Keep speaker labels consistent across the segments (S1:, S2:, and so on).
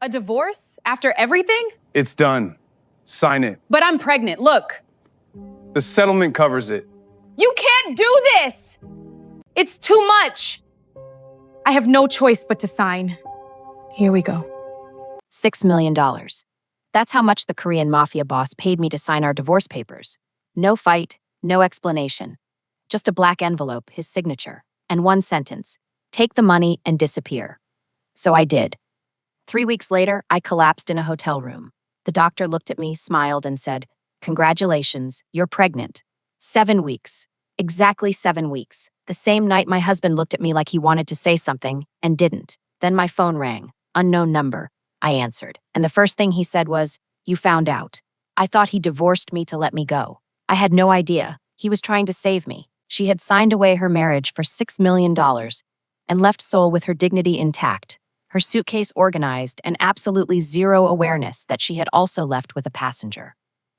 S1: A divorce? After everything?
S2: It's done. Sign it.
S1: But I'm pregnant, look.
S2: The settlement covers it.
S1: You can't do this! It's too much. I have no choice but to sign. Here we go.
S3: $6 million. That's how much the Korean Mafia boss paid me to sign our divorce papers. No fight, no explanation. Just a black envelope, his signature, and one sentence: take the money and disappear. So I did. 3 weeks later, I collapsed in a hotel room. The doctor looked at me, smiled, and said, "Congratulations, you're pregnant." 7 weeks. Exactly 7 weeks. The same night my husband looked at me like he wanted to say something, and didn't. Then my phone rang. Unknown number. I answered, and the first thing he said was, "You found out." I thought he divorced me to let me go. I had no idea. He was trying to save me. She had signed away her marriage for $6 million and left Seoul with her dignity intact, her suitcase organized, and absolutely zero awareness that she had also left with a passenger.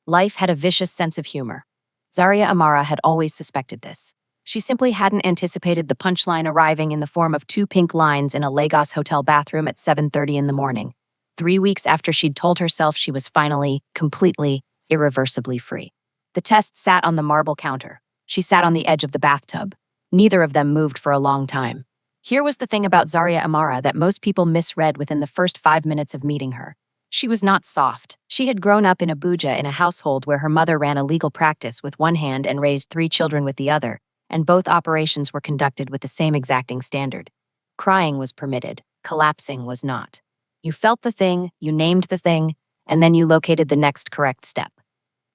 S3: Life had a vicious sense of humor. Zaria Amara had always suspected this. She simply hadn't anticipated the punchline arriving in the form of 2 pink lines in a Lagos hotel bathroom at 7:30 in the morning, 3 weeks after she'd told herself she was finally, completely, irreversibly free. The test sat on the marble counter. She sat on the edge of the bathtub. Neither of them moved for a long time. Here was the thing about Zaria Amara that most people misread within the first 5 minutes of meeting her. She was not soft. She had grown up in Abuja in a household where her mother ran a legal practice with one hand and raised 3 children with the other, and both operations were conducted with the same exacting standard. Crying was permitted. Collapsing was not. You felt the thing, you named the thing, and then you located the next correct step.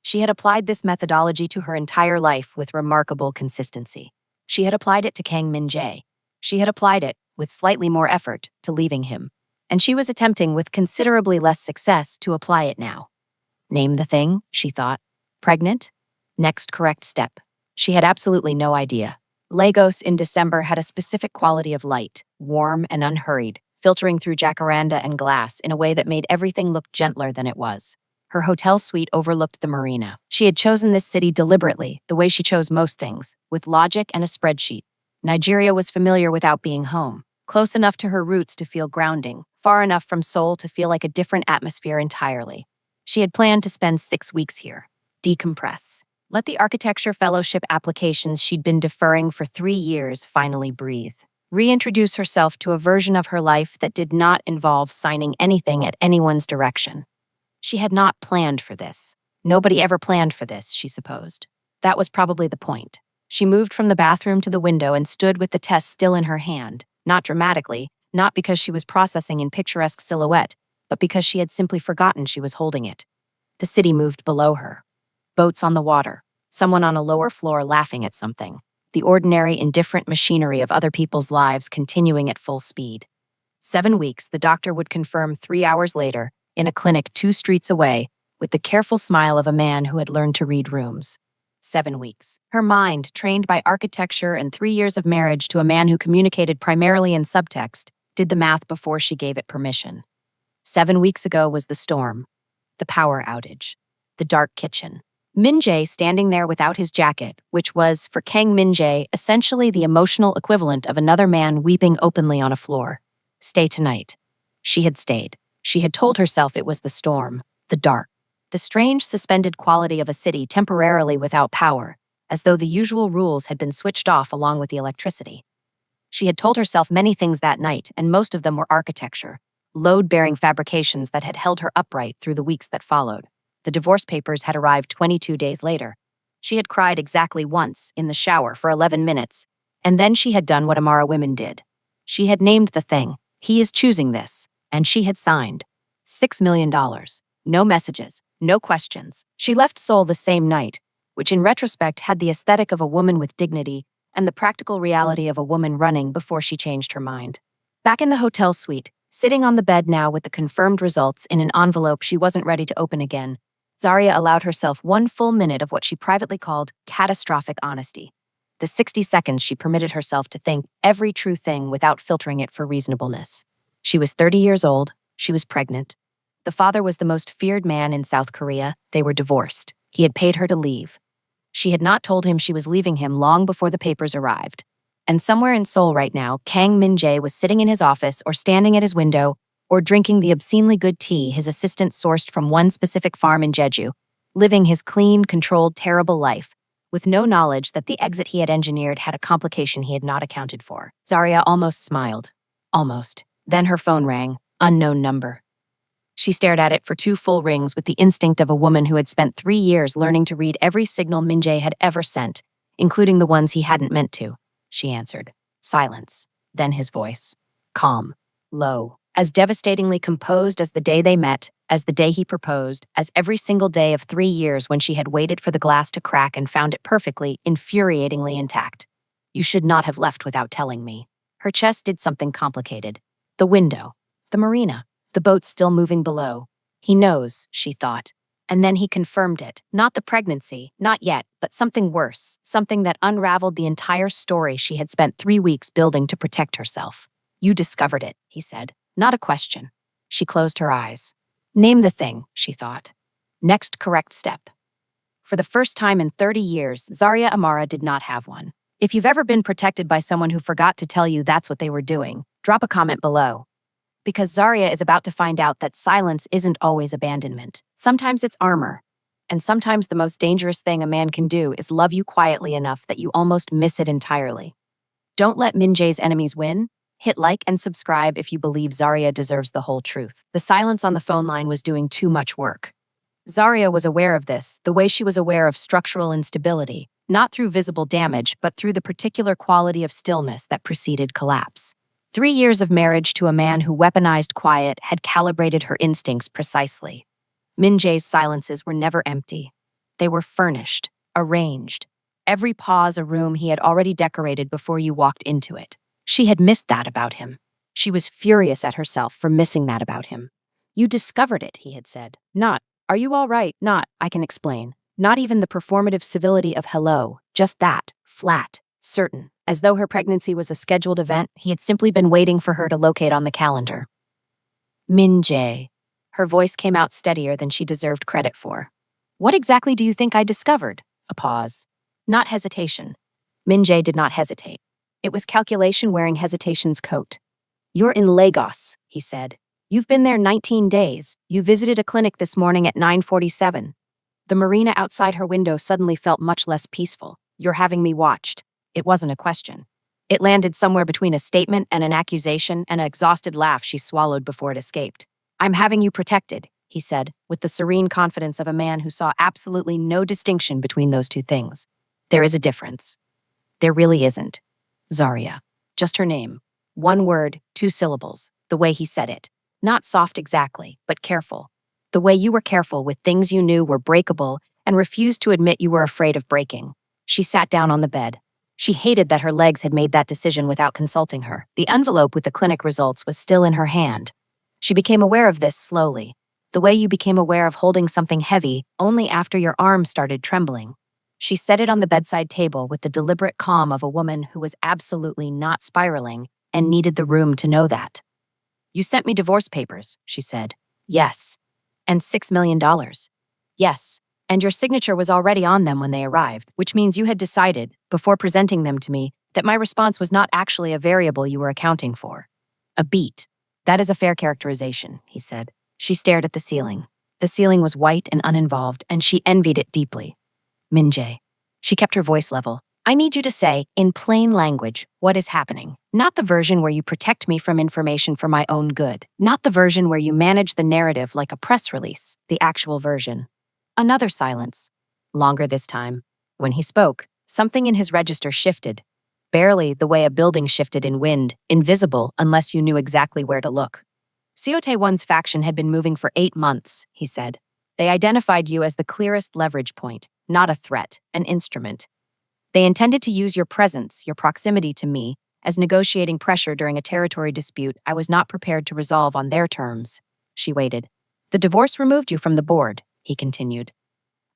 S3: She had applied this methodology to her entire life with remarkable consistency. She had applied it to Kang Min-jae. She had applied it, with slightly more effort, to leaving him. And she was attempting with considerably less success to apply it now. Name the thing, she thought. Pregnant? Next correct step. She had absolutely no idea. Lagos in December had a specific quality of light, warm and unhurried, filtering through jacaranda and glass in a way that made everything look gentler than it was. Her hotel suite overlooked the marina. She had chosen this city deliberately, the way she chose most things, with logic and a spreadsheet. Nigeria was familiar without being home, close enough to her roots to feel grounding, far enough from Seoul to feel like a different atmosphere entirely. She had planned to spend 6 weeks here. Decompress. Let the architecture fellowship applications she'd been deferring for 3 years finally breathe. Reintroduce herself to a version of her life that did not involve signing anything at anyone's direction. She had not planned for this. Nobody ever planned for this, she supposed. That was probably the point. She moved from the bathroom to the window and stood with the test still in her hand, not dramatically, not because she was processing in picturesque silhouette, but because she had simply forgotten she was holding it. The city moved below her. Boats on the water, someone on a lower floor laughing at something, the ordinary, indifferent machinery of other people's lives continuing at full speed. 7 weeks, the doctor would confirm 3 hours later, in a clinic 2 streets away, with the careful smile of a man who had learned to read rooms. 7 weeks. Her mind, trained by architecture and 3 years of marriage to a man who communicated primarily in subtext, did the math before she gave it permission. 7 weeks ago was the storm, the power outage, the dark kitchen. Min-jae standing there without his jacket, which was, for Kang Min-jae, essentially the emotional equivalent of another man weeping openly on a floor. Stay tonight. She had stayed. She had told herself it was the storm, the dark, the strange suspended quality of a city temporarily without power, as though the usual rules had been switched off along with the electricity. She had told herself many things that night, and most of them were architecture, load-bearing fabrications that had held her upright through the weeks that followed. The divorce papers had arrived 22 days later. She had cried exactly once, in the shower, for 11 minutes, and then she had done what Amara women did. She had named the thing. He is choosing this. And she had signed. $6 million. No messages, no questions. She left Seoul the same night, which in retrospect had the aesthetic of a woman with dignity and the practical reality of a woman running before she changed her mind. Back in the hotel suite, sitting on the bed now with the confirmed results in an envelope she wasn't ready to open again, Zaria allowed herself 1 full minute of what she privately called catastrophic honesty. The 60 seconds she permitted herself to think every true thing without filtering it for reasonableness. She was 30 years old. She was pregnant. The father was the most feared man in South Korea. They were divorced. He had paid her to leave. She had not told him she was leaving him long before the papers arrived. And somewhere in Seoul right now, Kang Min-jae was sitting in his office or standing at his window or drinking the obscenely good tea his assistant sourced from one specific farm in Jeju, living his clean, controlled, terrible life, with no knowledge that the exit he had engineered had a complication he had not accounted for. Zarya almost smiled. Almost. Then her phone rang. Unknown number. She stared at it for 2 full rings with the instinct of a woman who had spent 3 years learning to read every signal Min-jae had ever sent, including the ones he hadn't meant to. She answered. Silence. Then his voice. Calm. Low. As devastatingly composed as the day they met, as the day he proposed, as every single day of 3 years when she had waited for the glass to crack and found it perfectly, infuriatingly intact. You should not have left without telling me. Her chest did something complicated. The window. The marina. The boat still moving below. He knows, she thought. And then he confirmed it. Not the pregnancy, not yet, but something worse, something that unraveled the entire story she had spent 3 weeks building to protect herself. You discovered it, he said. Not a question. She closed her eyes. Name the thing, she thought. Next correct step. For the first time in 30 years, Zarya Amara did not have one. If you've ever been protected by someone who forgot to tell you that's what they were doing, drop a comment below. Because Zarya is about to find out that silence isn't always abandonment. Sometimes it's armor. And sometimes the most dangerous thing a man can do is love you quietly enough that you almost miss it entirely. Don't let Min-jae's enemies win. Hit like and subscribe if you believe Zarya deserves the whole truth. The silence on the phone line was doing too much work. Zarya was aware of this, the way she was aware of structural instability, not through visible damage, but through the particular quality of stillness that preceded collapse. 3 years of marriage to a man who weaponized quiet had calibrated her instincts precisely. Min-jae's silences were never empty. They were furnished, arranged. Every pause a room he had already decorated before you walked into it. She had missed that about him. She was furious at herself for missing that about him. You discovered it, he had said. Not, are you all right? Not, I can explain. Not even the performative civility of hello, just that, flat, certain. As though her pregnancy was a scheduled event, he had simply been waiting for her to locate on the calendar. Min-jae. Her voice came out steadier than she deserved credit for. What exactly do you think I discovered? A pause. Not hesitation. Min-jae did not hesitate. It was calculation wearing hesitation's coat. You're in Lagos, he said. You've been there 19 days. You visited a clinic this morning at 9:47. The marina outside her window suddenly felt much less peaceful. You're having me watched. It wasn't a question. It landed somewhere between a statement and an accusation, and an exhausted laugh she swallowed before it escaped. I'm having you protected, he said, with the serene confidence of a man who saw absolutely no distinction between those two things. There is a difference. There really isn't. Zarya. Just her name. 1 word, 2 syllables. The way he said it. Not soft exactly, but careful. The way you were careful with things you knew were breakable and refused to admit you were afraid of breaking. She sat down on the bed. She hated that her legs had made that decision without consulting her. The envelope with the clinic results was still in her hand. She became aware of this slowly, the way you became aware of holding something heavy only after your arm started trembling. She set it on the bedside table with the deliberate calm of a woman who was absolutely not spiraling and needed the room to know that. You sent me divorce papers, she said. Yes. And $6 million. Yes. And your signature was already on them when they arrived, which means you had decided, before presenting them to me, that my response was not actually a variable you were accounting for. A beat. That is a fair characterization, he said. She stared at the ceiling. The ceiling was white and uninvolved, and she envied it deeply. Min-jae. She kept her voice level. I need you to say, in plain language, what is happening. Not the version where you protect me from information for my own good. Not the version where you manage the narrative like a press release. The actual version. Another silence. Longer this time. When he spoke, something in his register shifted. Barely the way a building shifted in wind, invisible unless you knew exactly where to look. Seotae-1's faction had been moving for 8 months, he said. They identified you as the clearest leverage point, not a threat, an instrument. They intended to use your presence, your proximity to me, as negotiating pressure during a territory dispute I was not prepared to resolve on their terms. She waited. The divorce removed you from the board, he continued.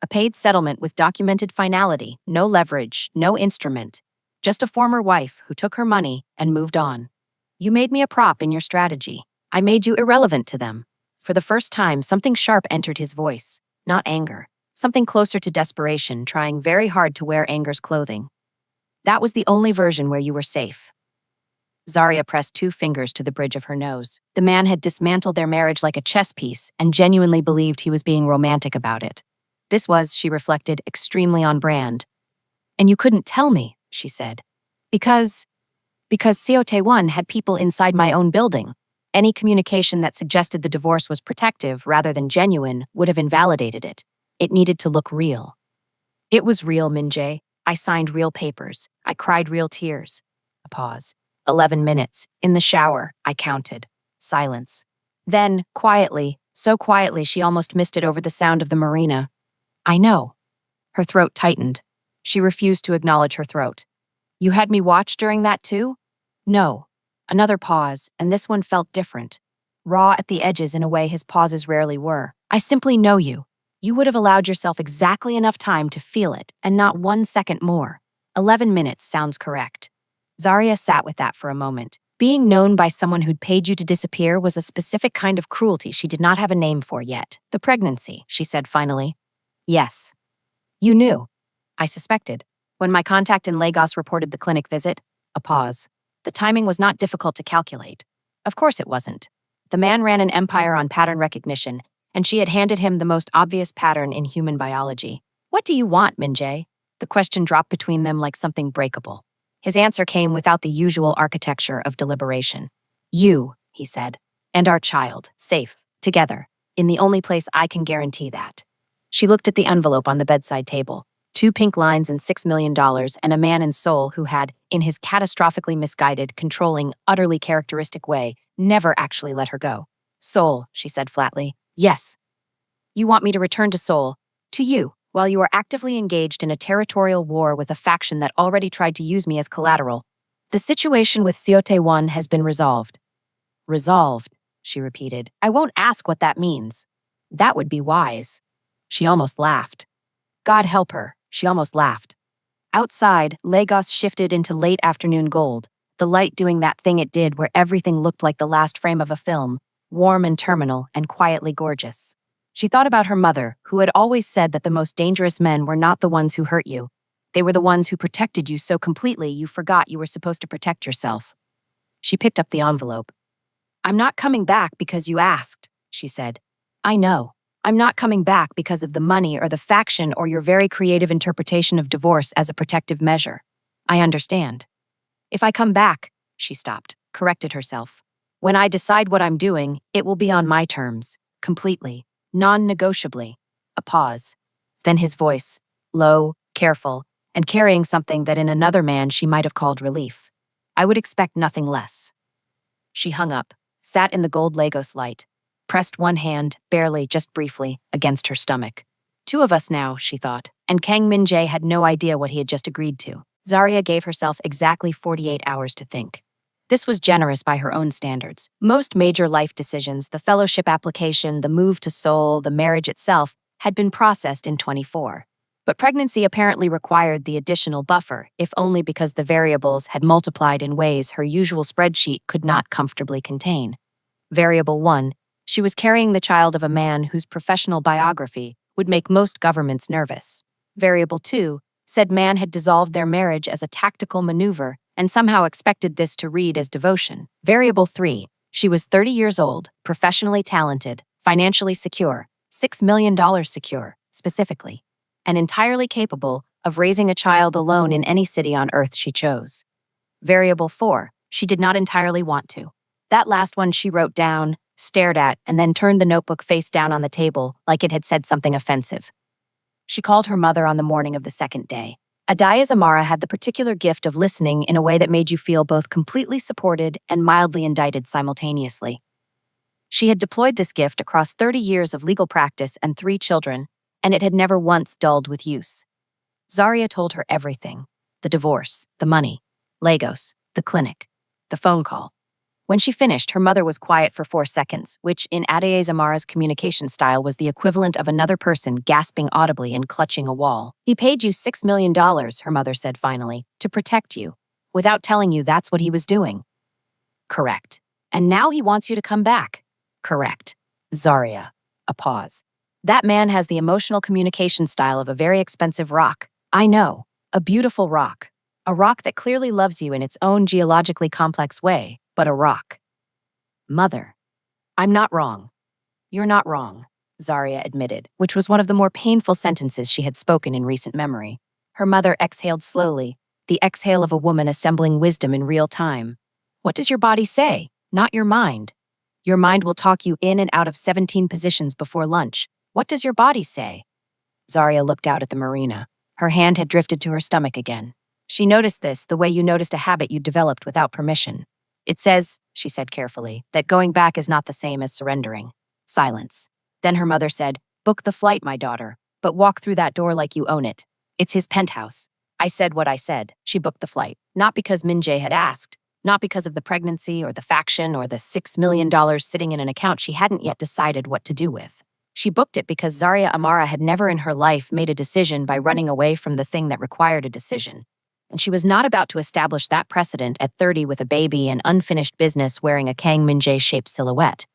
S3: A paid settlement with documented finality, no leverage, no instrument. Just a former wife who took her money and moved on. You made me a prop in your strategy. I made you irrelevant to them. For the first time, something sharp entered his voice, not anger. Something closer to desperation, trying very hard to wear anger's clothing. That was the only version where you were safe. Zarya pressed 2 fingers to the bridge of her nose. The man had dismantled their marriage like a chess piece and genuinely believed he was being romantic about it. This was, she reflected, extremely on brand. And you couldn't tell me, she said. Because COT1 had people inside my own building. Any communication that suggested the divorce was protective rather than genuine would have invalidated it. It needed to look real. It was real, Min-jae. I signed real papers. I cried real tears. A pause. 11 minutes. In the shower, I counted. Silence. Then, quietly, so quietly she almost missed it over the sound of the marina. I know. Her throat tightened. She refused to acknowledge her throat. You had me watch during that too? No. Another pause, and this one felt different. Raw at the edges in a way his pauses rarely were. I simply know you. You would have allowed yourself exactly enough time to feel it, and not 1 second more. 11 minutes sounds correct. Zarya sat with that for a moment. Being known by someone who'd paid you to disappear was a specific kind of cruelty she did not have a name for yet. The pregnancy, she said finally. Yes. You knew. I suspected. When my contact in Lagos reported the clinic visit, a pause. The timing was not difficult to calculate. Of course it wasn't. The man ran an empire on pattern recognition, and she had handed him the most obvious pattern in human biology. What do you want, Min-jae? The question dropped between them like something breakable. His answer came without the usual architecture of deliberation. You, he said, and our child, safe, together, in the only place I can guarantee that. She looked at the envelope on the bedside table. 2 pink lines and $6 million, and a man in Seoul who had, in his catastrophically misguided, controlling, utterly characteristic way, never actually let her go. Seoul, she said flatly. Yes. You want me to return to Seoul, to you, while you are actively engaged in a territorial war with a faction that already tried to use me as collateral. The situation with COT1 has been resolved. Resolved, she repeated. I won't ask what that means. That would be wise. She almost laughed. God help her, she almost laughed. Outside, Lagos shifted into late afternoon gold, the light doing that thing it did where everything looked like the last frame of a film, warm and terminal and quietly gorgeous. She thought about her mother, who had always said that the most dangerous men were not the ones who hurt you. They were the ones who protected you so completely you forgot you were supposed to protect yourself. She picked up the envelope. I'm not coming back because you asked, she said. I know. I'm not coming back because of the money or the faction or your very creative interpretation of divorce as a protective measure. I understand. If I come back, she stopped, corrected herself. When I decide what I'm doing, it will be on my terms, completely, non-negotiably. A pause. Then his voice, low, careful, and carrying something that in another man she might have called relief. I would expect nothing less. She hung up, sat in the gold Lagos light, pressed one hand, barely, just briefly, against her stomach. 2 of us now, she thought, and Kang Min-jae had no idea what he had just agreed to. Zarya gave herself exactly 48 hours to think. This was generous by her own standards. Most major life decisions, the fellowship application, the move to Seoul, the marriage itself, had been processed in 24. But pregnancy apparently required the additional buffer, if only because the variables had multiplied in ways her usual spreadsheet could not comfortably contain. Variable 1, she was carrying the child of a man whose professional biography would make most governments nervous. Variable 2, said man had dissolved their marriage as a tactical maneuver and somehow expected this to read as devotion. Variable 3, she was 30 years old, professionally talented, financially secure, $6 million secure, specifically, and entirely capable of raising a child alone in any city on earth she chose. Variable 4, she did not entirely want to. That last one she wrote down, stared at, and then turned the notebook face down on the table like it had said something offensive. She called her mother on the morning of the second day. Adaya Zamara had the particular gift of listening in a way that made you feel both completely supported and mildly indicted simultaneously. She had deployed this gift across 30 years of legal practice and 3 children, and it had never once dulled with use. Zarya told her everything: the divorce, the money, Lagos, the clinic, the phone call. When she finished, her mother was quiet for 4 seconds, which in Adaya Zamara's communication style was the equivalent of another person gasping audibly and clutching a wall. He paid you $6 million, her mother said finally, to protect you, without telling you that's what he was doing. Correct. And now he wants you to come back. Correct. Zarya. A pause. That man has the emotional communication style of a very expensive rock. I know. A beautiful rock. A rock that clearly loves you in its own geologically complex way, but a rock. Mother. I'm not wrong. You're not wrong, Zarya admitted, which was one of the more painful sentences she had spoken in recent memory. Her mother exhaled slowly, the exhale of a woman assembling wisdom in real time. What does your body say? Not your mind. Your mind will talk you in and out of 17 positions before lunch. What does your body say? Zarya looked out at the marina. Her hand had drifted to her stomach again. She noticed this the way you noticed a habit you developed without permission. It says, she said carefully, that going back is not the same as surrendering. Silence. Then her mother said, book the flight, my daughter, but walk through that door like you own it. It's his penthouse. I said what I said. She booked the flight, not because Min-jae had asked, not because of the pregnancy or the faction or the $6 million sitting in an account she hadn't yet decided what to do with. She booked it because Zarya Amara had never in her life made a decision by running away from the thing that required a decision. And she was not about to establish that precedent at 30 with a baby and unfinished business wearing a Kang Min-jae-shaped silhouette.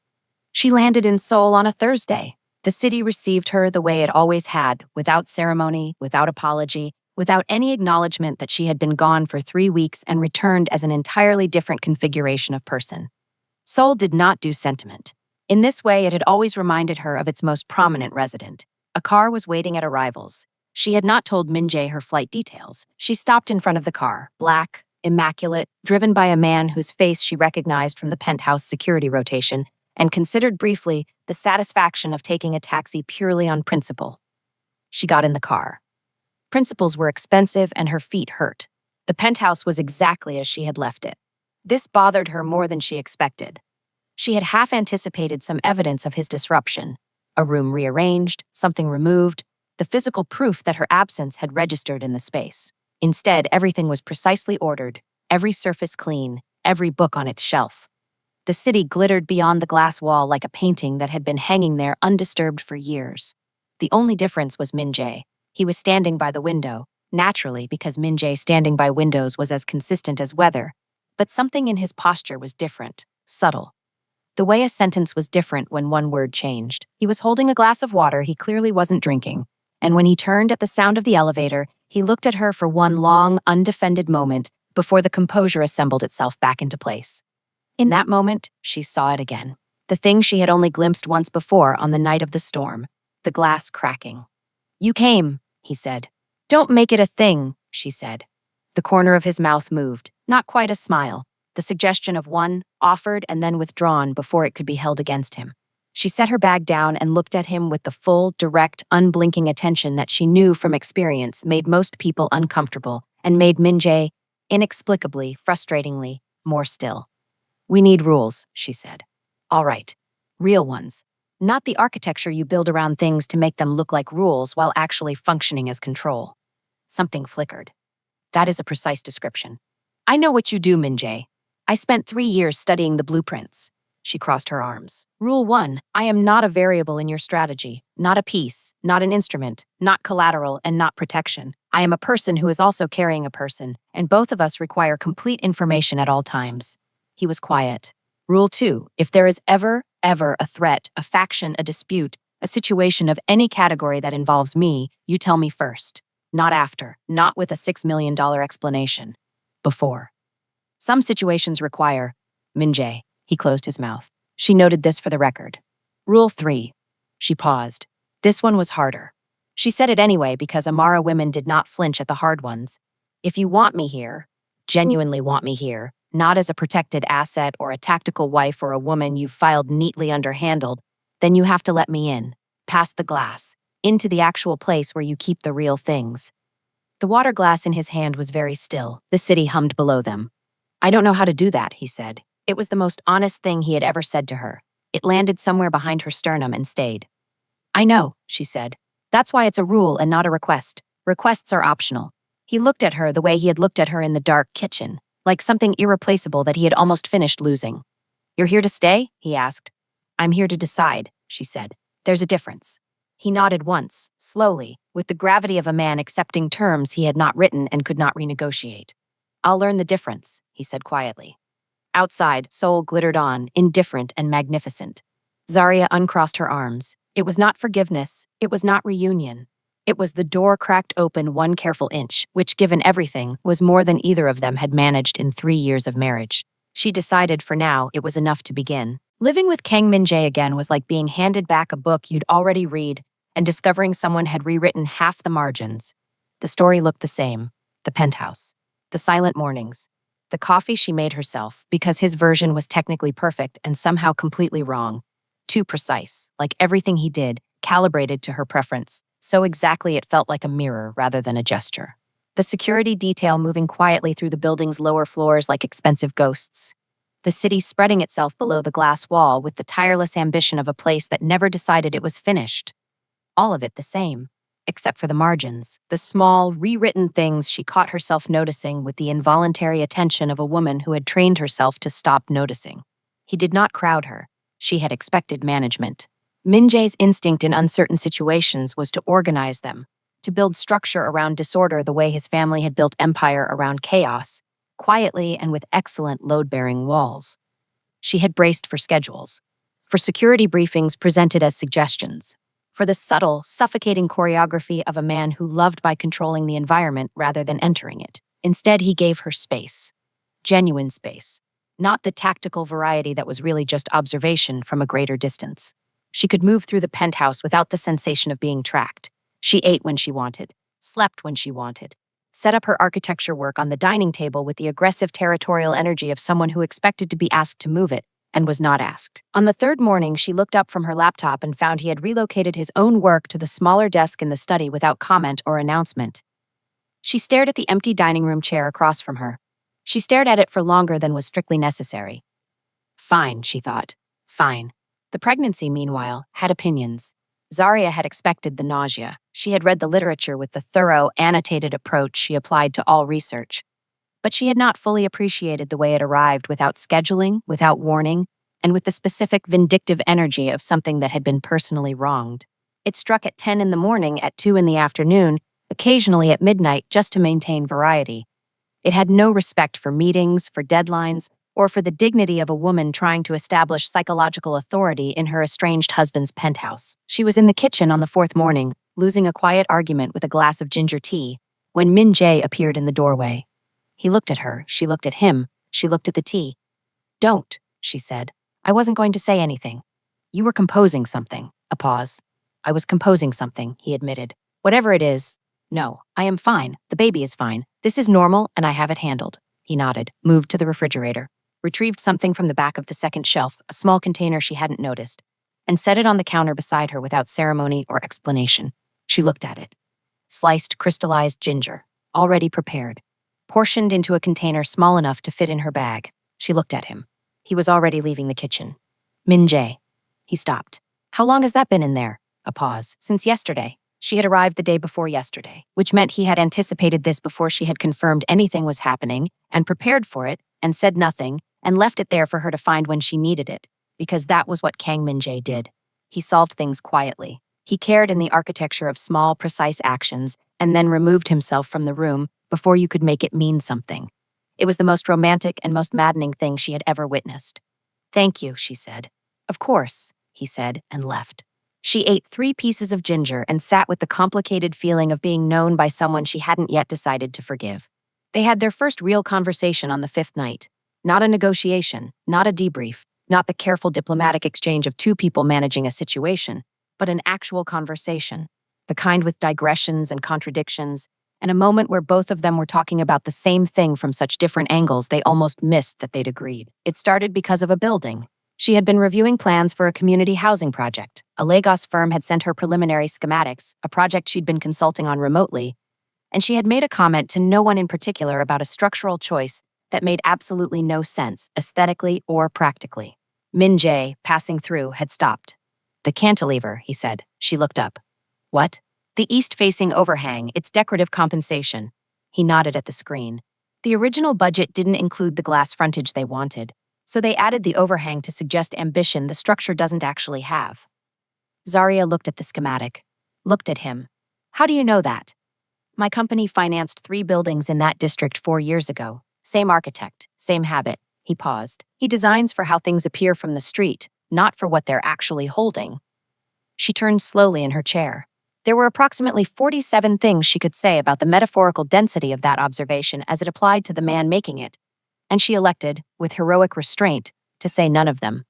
S3: She landed in Seoul on a Thursday. The city received her the way it always had, without ceremony, without apology, without any acknowledgement that she had been gone for 3 weeks and returned as an entirely different configuration of person. Seoul did not do sentiment. In this way, it had always reminded her of its most prominent resident. A car was waiting at arrivals. She had not told Min-jae her flight details. She stopped in front of the car, black, immaculate, driven by a man whose face she recognized from the penthouse security rotation, and considered briefly the satisfaction of taking a taxi purely on principle. She got in the car. Principles were expensive and her feet hurt. The penthouse was exactly as she had left it. This bothered her more than she expected. She had half anticipated some evidence of his disruption. A room rearranged, something removed, the physical proof that her absence had registered in the space. Instead, everything was precisely ordered, every surface clean, every book on its shelf. The city glittered beyond the glass wall like a painting that had been hanging there undisturbed for years. The only difference was Min-jae. He was standing by the window, naturally because Min-jae standing by windows was as consistent as weather, but something in his posture was different, subtle. The way a sentence was different when one word changed. He was holding a glass of water he clearly wasn't drinking, and when he turned at the sound of the elevator, he looked at her for one long, undefended moment before the composure assembled itself back into place. In that moment, she saw it again. The thing she had only glimpsed once before on the night of the storm, the glass cracking. You came, he said. Don't make it a thing, she said. The corner of his mouth moved, not quite a smile, the suggestion of one, offered and then withdrawn before it could be held against him. She set her bag down and looked at him with the full, direct, unblinking attention that she knew from experience made most people uncomfortable and made Min-jae, inexplicably, frustratingly, more still. We need rules, she said. All right. Real ones. Not the architecture you build around things to make them look like rules while actually functioning as control. Something flickered. That is a precise description. I know what you do, Min-jae. I spent 3 years studying the blueprints. She crossed her arms. Rule 1, I am not a variable in your strategy, not a piece, not an instrument, not collateral, and not protection. I am a person who is also carrying a person, and both of us require complete information at all times. He was quiet. Rule 2, if there is ever a threat, a faction, a dispute, a situation of any category that involves me, you tell me first. Not after, not with a $6 million explanation. Before. Some situations require, Min-jae. He closed his mouth. She noted this for the record. Rule 3. She paused. This one was harder. She said it anyway because Amara women did not flinch at the hard ones. If you want me here, genuinely want me here, not as a protected asset or a tactical wife or a woman you've filed neatly underhandled, then you have to let me in, past the glass, into the actual place where you keep the real things. The water glass in his hand was very still. The city hummed below them. I don't know how to do that, he said. It was the most honest thing he had ever said to her. It landed somewhere behind her sternum and stayed. I know, she said. That's why it's a rule and not a request. Requests are optional. He looked at her the way he had looked at her in the dark kitchen, like something irreplaceable that he had almost finished losing. You're here to stay? He asked. I'm here to decide, she said. There's a difference. He nodded once, slowly, with the gravity of a man accepting terms he had not written and could not renegotiate. I'll learn the difference, he said quietly. Outside, Seoul glittered on, indifferent and magnificent. Zarya uncrossed her arms. It was not forgiveness. It was not reunion. It was the door cracked open one careful inch, which, given everything, was more than either of them had managed in 3 years of marriage. She decided for now it was enough to begin. Living with Kang Min-jae again was like being handed back a book you'd already read and discovering someone had rewritten half the margins. The story looked the same. The penthouse. The silent mornings. The coffee she made herself, because his version was technically perfect and somehow completely wrong. Too precise, like everything he did, calibrated to her preference, so exactly it felt like a mirror rather than a gesture. The security detail moving quietly through the building's lower floors like expensive ghosts. The city spreading itself below the glass wall with the tireless ambition of a place that never decided it was finished. All of it the same, except for the margins, the small, rewritten things she caught herself noticing with the involuntary attention of a woman who had trained herself to stop noticing. He did not crowd her. She had expected management. Min-jae's instinct in uncertain situations was to organize them, to build structure around disorder the way his family had built empire around chaos, quietly and with excellent load-bearing walls. She had braced for schedules, for security briefings presented as suggestions, for the subtle, suffocating choreography of a man who loved by controlling the environment rather than entering it. Instead, he gave her space. Genuine space. Not the tactical variety that was really just observation from a greater distance. She could move through the penthouse without the sensation of being tracked. She ate when she wanted, slept when she wanted, set up her architecture work on the dining table with the aggressive territorial energy of someone who expected to be asked to move it and was not asked. On the third morning, she looked up from her laptop and found he had relocated his own work to the smaller desk in the study without comment or announcement. She stared at the empty dining room chair across from her. She stared at it for longer than was strictly necessary. Fine, she thought. Fine. The pregnancy, meanwhile, had opinions. Zarya had expected the nausea. She had read the literature with the thorough, annotated approach she applied to all research. But she had not fully appreciated the way it arrived without scheduling, without warning, and with the specific vindictive energy of something that had been personally wronged. It struck at 10 in the morning, at 2 in the afternoon, occasionally at midnight just to maintain variety. It had no respect for meetings, for deadlines, or for the dignity of a woman trying to establish psychological authority in her estranged husband's penthouse. She was in the kitchen on the fourth morning, losing a quiet argument with a glass of ginger tea, when Min-jae appeared in the doorway. He looked at her, she looked at him, she looked at the tea. "Don't," she said. "I wasn't going to say anything." "You were composing something." A pause. "I was composing something," he admitted. "Whatever it is." "No, I am fine. The baby is fine. This is normal, and I have it handled." He nodded, moved to the refrigerator, retrieved something from the back of the second shelf, a small container she hadn't noticed, and set it on the counter beside her without ceremony or explanation. She looked at it. Sliced, crystallized ginger, already prepared, portioned into a container small enough to fit in her bag. She looked at him. He was already leaving the kitchen. "Min-jae." He stopped. "How long has that been in there?" A pause. "Since yesterday." She had arrived the day before yesterday, which meant he had anticipated this before she had confirmed anything was happening, and prepared for it, and said nothing, and left it there for her to find when she needed it, because that was what Kang Min-jae did. He solved things quietly. He cared in the architecture of small, precise actions, and then removed himself from the room before you could make it mean something. It was the most romantic and most maddening thing she had ever witnessed. "Thank you," she said. "Of course," he said, and left. She ate 3 pieces of ginger and sat with the complicated feeling of being known by someone she hadn't yet decided to forgive. They had their first real conversation on the 5th night. Not a negotiation, not a debrief, not the careful diplomatic exchange of 2 people managing a situation, but an actual conversation, the kind with digressions and contradictions, and a moment where both of them were talking about the same thing from such different angles they almost missed that they'd agreed. It started because of a building. She had been reviewing plans for a community housing project. A Lagos firm had sent her preliminary schematics, a project she'd been consulting on remotely, and she had made a comment to no one in particular about a structural choice that made absolutely no sense, aesthetically or practically. Min-jae, passing through, had stopped. "The cantilever," he said. She looked up. "What?" "The east-facing overhang, its decorative compensation." He nodded at the screen. The original budget didn't include the glass frontage they wanted, so they added the overhang to suggest ambition the structure doesn't actually have. Zarya looked at the schematic, looked at him. "How do you know that?" "My company financed 3 buildings in that district 4 years ago. Same architect, same habit." He paused. "He designs for how things appear from the street, not for what they're actually holding." She turned slowly in her chair. There were approximately 47 things she could say about the metaphorical density of that observation as it applied to the man making it, and she elected, with heroic restraint, to say none of them.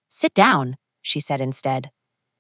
S3: "Sit down," she said instead.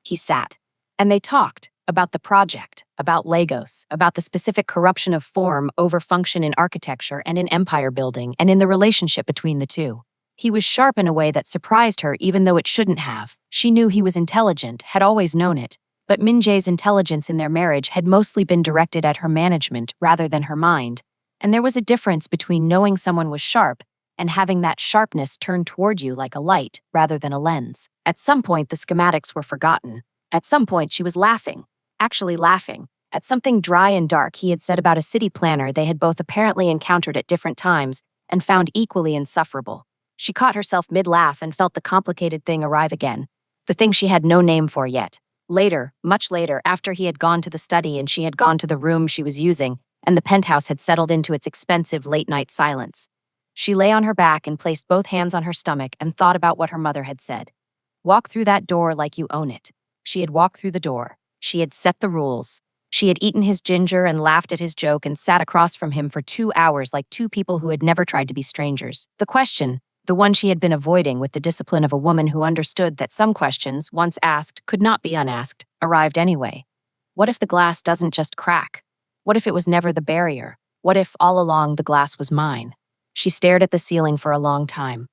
S3: He sat, and they talked about the project, about Lagos, about the specific corruption of form over function in architecture and in empire building, and in the relationship between the two. He was sharp in a way that surprised her even though it shouldn't have. She knew he was intelligent, had always known it, but Min Jae's intelligence in their marriage had mostly been directed at her management rather than her mind, and there was a difference between knowing someone was sharp and having that sharpness turn toward you like a light rather than a lens. At some point, the schematics were forgotten. At some point, she was laughing, actually laughing, at something dry and dark he had said about a city planner they had both apparently encountered at different times and found equally insufferable. She caught herself mid-laugh and felt the complicated thing arrive again, the thing she had no name for yet. Later, much later, after he had gone to the study and she had gone to the room she was using, and the penthouse had settled into its expensive late-night silence, she lay on her back and placed both hands on her stomach and thought about what her mother had said. Walk through that door like you own it. She had walked through the door. She had set the rules. She had eaten his ginger and laughed at his joke and sat across from him for 2 hours like two people who had never tried to be strangers. The question, the one she had been avoiding with the discipline of a woman who understood that some questions, once asked, could not be unasked, arrived anyway. What if the glass doesn't just crack? What if it was never the barrier? What if, all along, the glass was mine? She stared at the ceiling for a long time.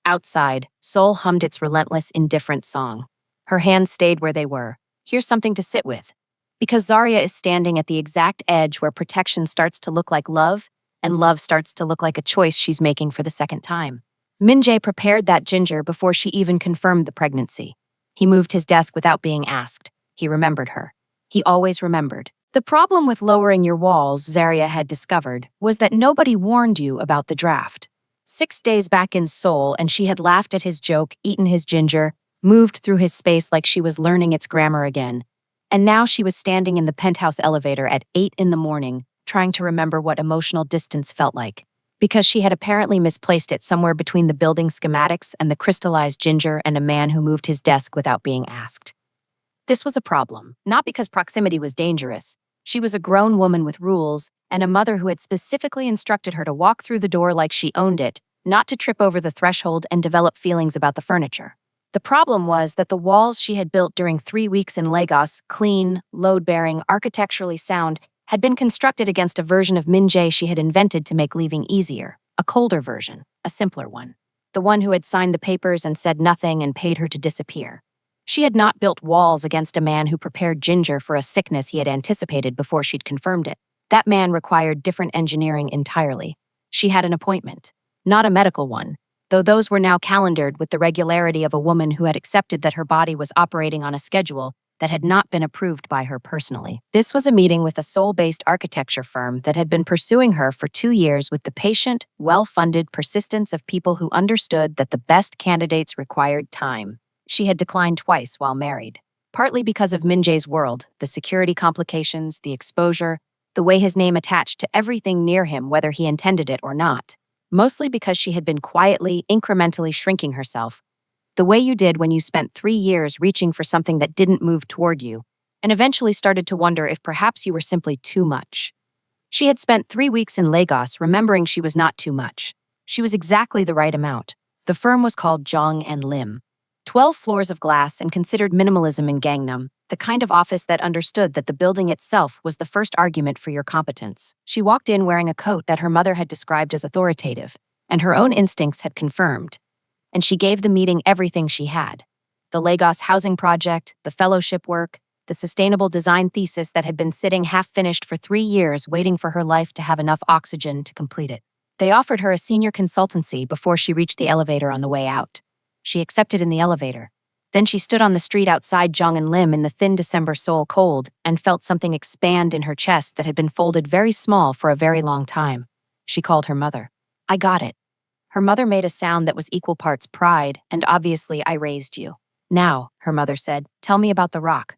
S3: Outside, Seoul hummed its relentless, indifferent song. Her hands stayed where they were. Here's something to sit with. Because Zarya is standing at the exact edge where protection starts to look like love, and love starts to look like a choice she's making for the second time. Min Jae prepared that ginger before she even confirmed the pregnancy. He moved his desk without being asked. He remembered her. He always remembered. The problem with lowering your walls, Zarya had discovered, was that nobody warned you about the draft. 6 days back in Seoul, and she had laughed at his joke, eaten his ginger, moved through his space like she was learning its grammar again. And now she was standing in the penthouse elevator at 8 in the morning, trying to remember what emotional distance felt like, because she had apparently misplaced it somewhere between the building schematics and the crystallized ginger and a man who moved his desk without being asked. This was a problem, not because proximity was dangerous. She was a grown woman with rules, and a mother who had specifically instructed her to walk through the door like she owned it, not to trip over the threshold and develop feelings about the furniture. The problem was that the walls she had built during 3 weeks in Lagos, clean, load-bearing, architecturally sound, had been constructed against a version of Min Jae she had invented to make leaving easier, a colder version, a simpler one. The one who had signed the papers and said nothing and paid her to disappear. She had not built walls against a man who prepared ginger for a sickness he had anticipated before she'd confirmed it. That man required different engineering entirely. She had an appointment, not a medical one, though those were now calendared with the regularity of a woman who had accepted that her body was operating on a schedule that had not been approved by her personally. This was a meeting with a Seoul-based architecture firm that had been pursuing her for 2 years with the patient, well-funded persistence of people who understood that the best candidates required time. She had declined twice while married, partly because of Min Jae's world, the security complications, the exposure, the way his name attached to everything near him whether he intended it or not. Mostly because she had been quietly, incrementally shrinking herself, the way you did when you spent 3 years reaching for something that didn't move toward you, and eventually started to wonder if perhaps you were simply too much. She had spent 3 weeks in Lagos remembering she was not too much. She was exactly the right amount. The firm was called Jong and Lim. 12 floors of glass and considered minimalism in Gangnam, the kind of office that understood that the building itself was the first argument for your competence. She walked in wearing a coat that her mother had described as authoritative, and her own instincts had confirmed. And she gave the meeting everything she had. The Lagos housing project, the fellowship work, the sustainable design thesis that had been sitting half-finished for 3 years waiting for her life to have enough oxygen to complete it. They offered her a senior consultancy before she reached the elevator on the way out. She accepted in the elevator. Then she stood on the street outside Jong and Lim in the thin December Seoul cold and felt something expand in her chest that had been folded very small for a very long time. She called her mother. I got it. Her mother made a sound that was equal parts pride, and obviously I raised you. Now, her mother said, tell me about the rock.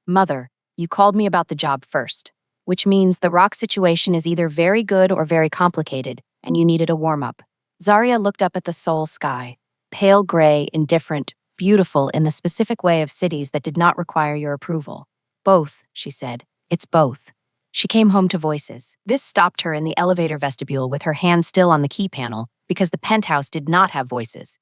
S3: Mother, you called me about the job first, which means the rock situation is either very good or very complicated, and you needed a warm-up. Zarya looked up at the Seoul sky. Pale gray, indifferent, beautiful in the specific way of cities that did not require your approval. Both, she said. It's both. She came home to voices. This stopped her in the elevator vestibule with her hand still on the key panel because the penthouse did not have voices.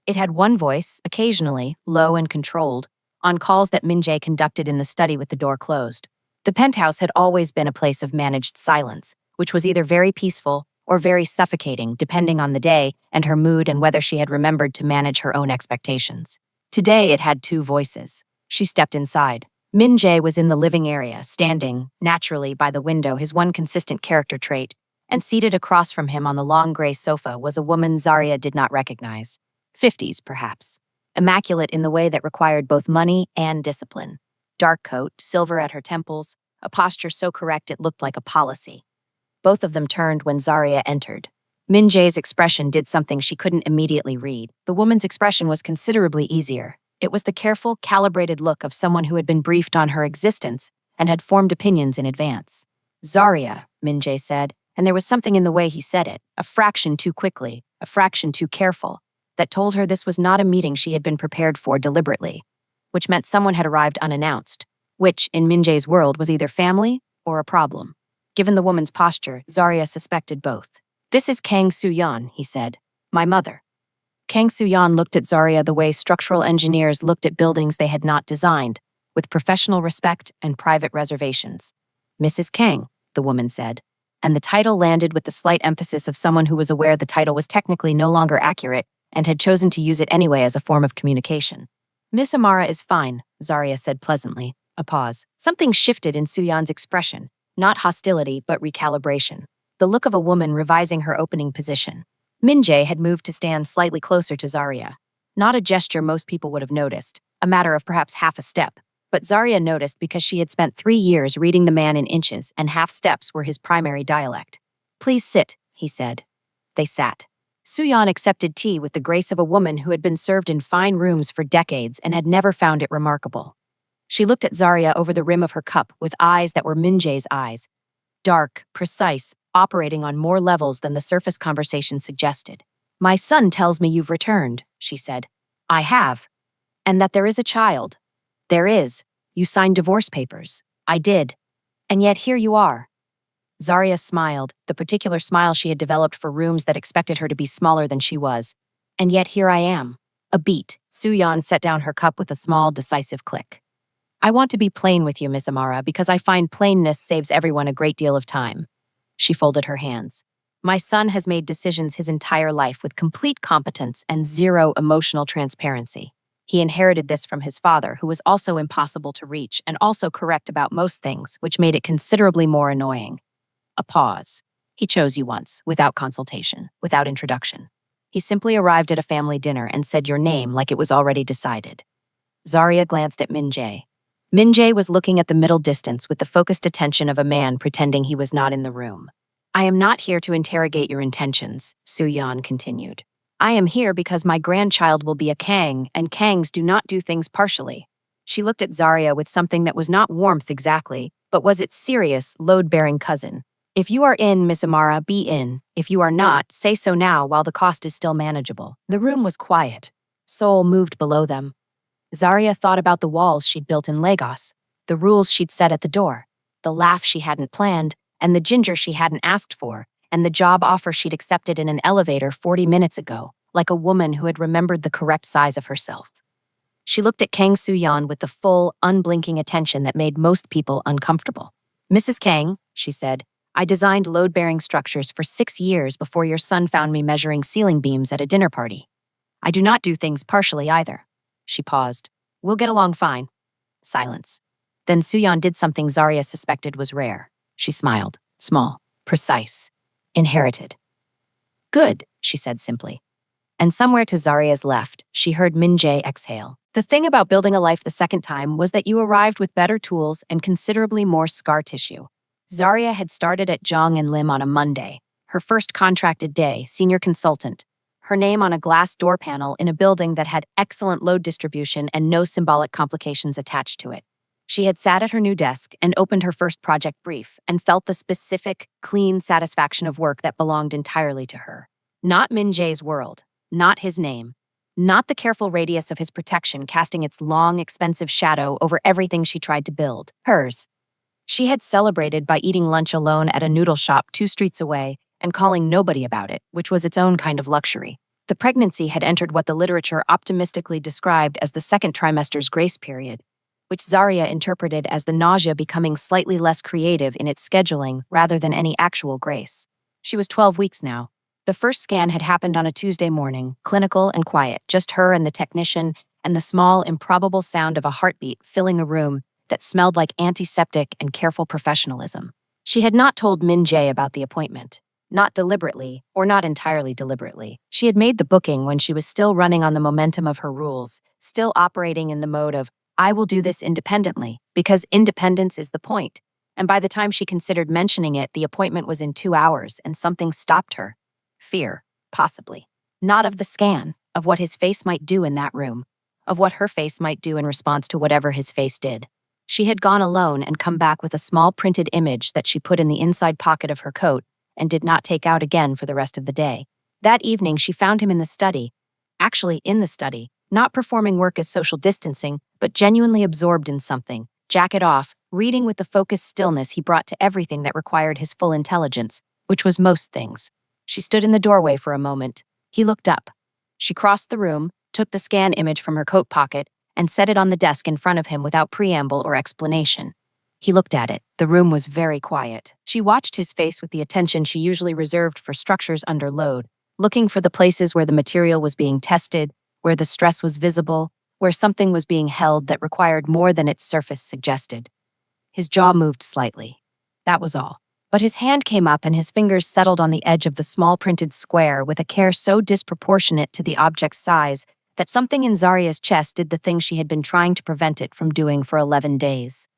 S3: It had one voice, occasionally, low and controlled, on calls that Min-jae conducted in the study with the door closed. The penthouse had always been a place of managed silence, which was either very peaceful or very suffocating, depending on the day and her mood and whether she had remembered to manage her own expectations. Today, it had two voices. She stepped inside. Min-jae was in the living area, standing, naturally, by the window, his one consistent character trait, and seated across from him on the long gray sofa was a woman Zarya did not recognize. 50s, perhaps. Immaculate in the way that required both money and discipline. Dark coat, silver at her temples, a posture so correct it looked like a policy. Both of them turned when Zarya entered. Min-jae's expression did something she couldn't immediately read. The woman's expression was considerably easier. It was the careful, calibrated look of someone who had been briefed on her existence and had formed opinions in advance. Zarya, Min-jae said, and there was something in the way he said it, a fraction too quickly, a fraction too careful, that told her this was not a meeting she had been prepared for deliberately, which meant someone had arrived unannounced, which, in Min-jae's world, was either family or a problem. Given the woman's posture, Zarya suspected both. "This is Kang Soo-yeon," he said. "My mother." Kang Soo-yeon looked at Zarya the way structural engineers looked at buildings they had not designed, with professional respect and private reservations. "Mrs. Kang," the woman said, and the title landed with the slight emphasis of someone who was aware the title was technically no longer accurate and had chosen to use it anyway as a form of communication. "Miss Amara is fine," Zarya said pleasantly. A pause. Something shifted in Soo-yeon's expression. Not hostility, but recalibration. The look of a woman revising her opening position. Min-jae had moved to stand slightly closer to Zarya. Not a gesture most people would have noticed, a matter of perhaps half a step, but Zarya noticed because she had spent 3 years reading the man in inches and half steps were his primary dialect. "Please sit," he said. They sat. Soo-yeon accepted tea with the grace of a woman who had been served in fine rooms for decades and had never found it remarkable. She looked at Zarya over the rim of her cup with eyes that were Min-jae's eyes. Dark, precise, operating on more levels than the surface conversation suggested. "My son tells me you've returned," she said. "I have. And that there is a child." "There is. You signed divorce papers." "I did. And yet here you are." Zarya smiled, the particular smile she had developed for rooms that expected her to be smaller than she was. "And yet here I am." A beat. Soo-yeon set down her cup with a small, decisive click. "I want to be plain with you, Miss Amara, because I find plainness saves everyone a great deal of time." She folded her hands. "My son has made decisions his entire life with complete competence and zero emotional transparency. He inherited this from his father, who was also impossible to reach and also correct about most things, which made it considerably more annoying." A pause. "He chose you once, without consultation, without introduction. He simply arrived at a family dinner and said your name like it was already decided." Zarya glanced at Min-jae. Min-jae was looking at the middle distance with the focused attention of a man pretending he was not in the room. "I am not here to interrogate your intentions," Soo-yeon continued. "I am here because my grandchild will be a Kang, and Kangs do not do things partially." She looked at Zarya with something that was not warmth exactly, but was its serious, load-bearing cousin. "If you are in, Miss Amara, be in. If you are not, say so now while the cost is still manageable." The room was quiet. Seoul moved below them. Zarya thought about the walls she'd built in Lagos, the rules she'd set at the door, the laugh she hadn't planned, and the ginger she hadn't asked for, and the job offer she'd accepted in an elevator 40 minutes ago, like a woman who had remembered the correct size of herself. She looked at Kang Soo-yeon with the full, unblinking attention that made most people uncomfortable. "Mrs. Kang," she said, "I designed load-bearing structures for 6 years before your son found me measuring ceiling beams at a dinner party. I do not do things partially either." She paused. "We'll get along fine." Silence. Then Soo-yeon did something Zarya suspected was rare. She smiled. Small. Precise. Inherited. "Good," she said simply. And somewhere to Zarya's left, she heard Min-jae exhale. "The thing about building a life the second time was that you arrived with better tools and considerably more scar tissue." Zarya had started at Jong and Lim on a Monday, her first contracted day, senior consultant, her name on a glass door panel in a building that had excellent load distribution and no symbolic complications attached to it. She had sat at her new desk and opened her first project brief and felt the specific, clean satisfaction of work that belonged entirely to her. Not Min-jae's world, not his name, not the careful radius of his protection casting its long, expensive shadow over everything she tried to build. Hers. She had celebrated by eating lunch alone at a noodle shop 2 streets away and calling nobody about it, which was its own kind of luxury. The pregnancy had entered what the literature optimistically described as the second trimester's grace period, which Zarya interpreted as the nausea becoming slightly less creative in its scheduling rather than any actual grace. She was 12 weeks now. The first scan had happened on a Tuesday morning, clinical and quiet, just her and the technician, and the small, improbable sound of a heartbeat filling a room that smelled like antiseptic and careful professionalism. She had not told Min Jae about the appointment. Not deliberately, or not entirely deliberately. She had made the booking when she was still running on the momentum of her rules, still operating in the mode of, I will do this independently, because independence is the point. And by the time she considered mentioning it, the appointment was in 2 hours, and something stopped her. Fear, possibly. Not of the scan, of what his face might do in that room, of what her face might do in response to whatever his face did. She had gone alone and come back with a small printed image that she put in the inside pocket of her coat and did not take out again for the rest of the day. That evening, she found him in the study, actually in the study, not performing work as social distancing, but genuinely absorbed in something, jacket off, reading with the focused stillness he brought to everything that required his full intelligence, which was most things. She stood in the doorway for a moment. He looked up. She crossed the room, took the scan image from her coat pocket, and set it on the desk in front of him without preamble or explanation. He looked at it. The room was very quiet. She watched his face with the attention she usually reserved for structures under load, looking for the places where the material was being tested, where the stress was visible, where something was being held that required more than its surface suggested. His jaw moved slightly. That was all. But his hand came up and his fingers settled on the edge of the small printed square with a care so disproportionate to the object's size that something in Zarya's chest did the thing she had been trying to prevent it from doing for 11 days.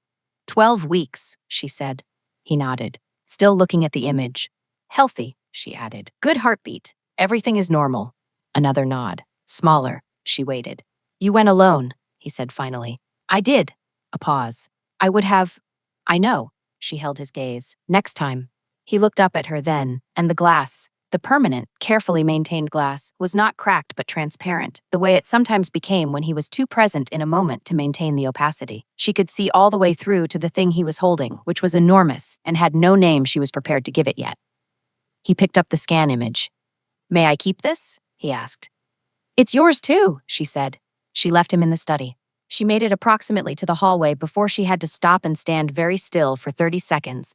S3: 12 weeks, she said. He nodded, still looking at the image. Healthy, she added. Good heartbeat. Everything is normal. Another nod. Smaller. She waited. You went alone, he said finally. I did. A pause. I would have... I know. She held his gaze. Next time. He looked up at her then, and the glass, the permanent, carefully maintained glass, was not cracked but transparent, the way it sometimes became when he was too present in a moment to maintain the opacity. She could see all the way through to the thing he was holding, which was enormous and had no name she was prepared to give it yet. He picked up the scan image. May I keep this? He asked. It's yours too, she said. She left him in the study. She made it approximately to the hallway before she had to stop and stand very still for 30 seconds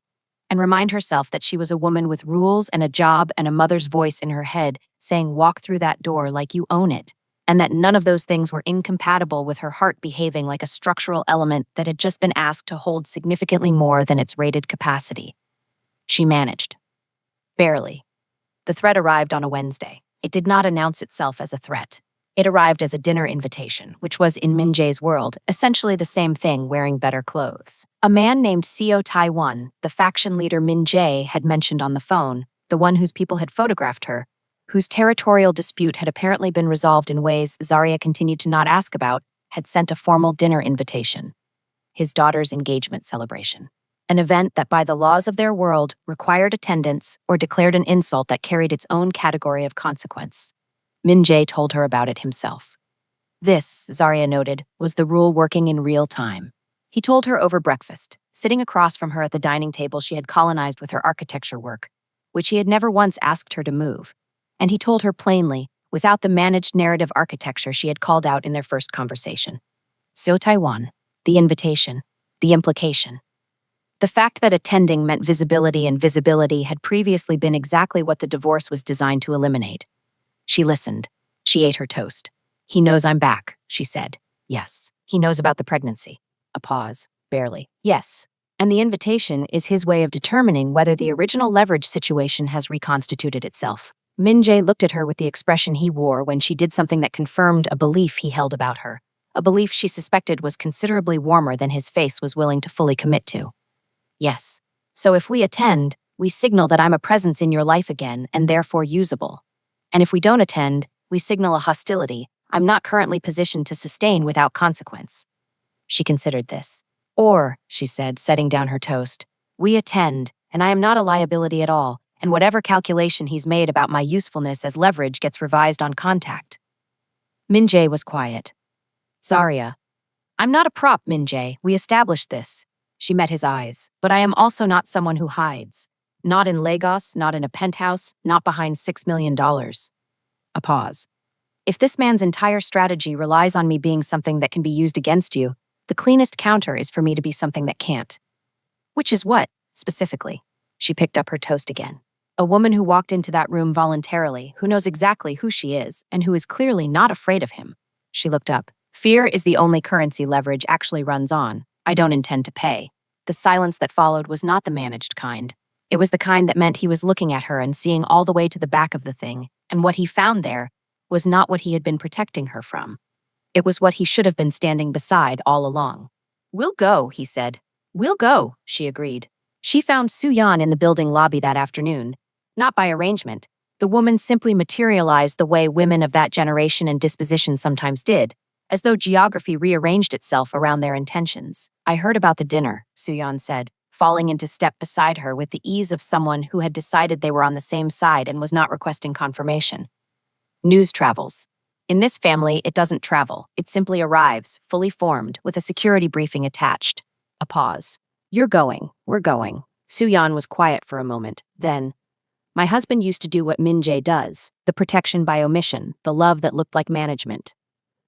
S3: and remind herself that she was a woman with rules and a job and a mother's voice in her head saying, walk through that door like you own it, and that none of those things were incompatible with her heart behaving like a structural element that had just been asked to hold significantly more than its rated capacity. She managed. Barely. The threat arrived on a Wednesday. It did not announce itself as a threat. It arrived as a dinner invitation, which was, in Min Jae's world, essentially the same thing, wearing better clothes. A man named Seo Taiwan, the faction leader Min Jae had mentioned on the phone, the one whose people had photographed her, whose territorial dispute had apparently been resolved in ways Zarya continued to not ask about, had sent a formal dinner invitation. His daughter's engagement celebration. An event that by the laws of their world required attendance or declared an insult that carried its own category of consequence. Min Jae told her about it himself. This, Zarya noted, was the rule working in real time. He told her over breakfast, sitting across from her at the dining table she had colonized with her architecture work, which he had never once asked her to move. And he told her plainly, without the managed narrative architecture she had called out in their first conversation. So Taiwan, the invitation, the implication. The fact that attending meant visibility and visibility had previously been exactly what the divorce was designed to eliminate. She listened. She ate her toast. He knows I'm back, she said. Yes. He knows about the pregnancy. A pause. Barely. Yes. And the invitation is his way of determining whether the original leverage situation has reconstituted itself. Min Jae looked at her with the expression he wore when she did something that confirmed a belief he held about her, a belief she suspected was considerably warmer than his face was willing to fully commit to. Yes. So if we attend, we signal that I'm a presence in your life again and therefore usable. And if we don't attend, we signal a hostility I'm not currently positioned to sustain without consequence. She considered this. Or, she said, setting down her toast, we attend, and I am not a liability at all, and whatever calculation he's made about my usefulness as leverage gets revised on contact. Min-jae was quiet. Zarya. I'm not a prop, Min-jae. We established this. She met his eyes. But I am also not someone who hides. Not in Lagos, not in a penthouse, not behind $6 million. A pause. If this man's entire strategy relies on me being something that can be used against you, the cleanest counter is for me to be something that can't. Which is what, specifically? She picked up her toast again. A woman who walked into that room voluntarily, who knows exactly who she is, and who is clearly not afraid of him. She looked up. Fear is the only currency leverage actually runs on. I don't intend to pay. The silence that followed was not the managed kind. It was the kind that meant he was looking at her and seeing all the way to the back of the thing, and what he found there was not what he had been protecting her from. It was what he should have been standing beside all along. We'll go, he said. We'll go, she agreed. She found Su-yan in the building lobby that afternoon. Not by arrangement. The woman simply materialized the way women of that generation and disposition sometimes did, as though geography rearranged itself around their intentions. I heard about the dinner, Su-yan said, falling into step beside her with the ease of someone who had decided they were on the same side and was not requesting confirmation. News travels. In this family, it doesn't travel. It simply arrives, fully formed, with a security briefing attached. A pause. You're going. We're going. Su-yan was quiet for a moment. Then, my husband used to do what Min-jae does, the protection by omission, the love that looked like management.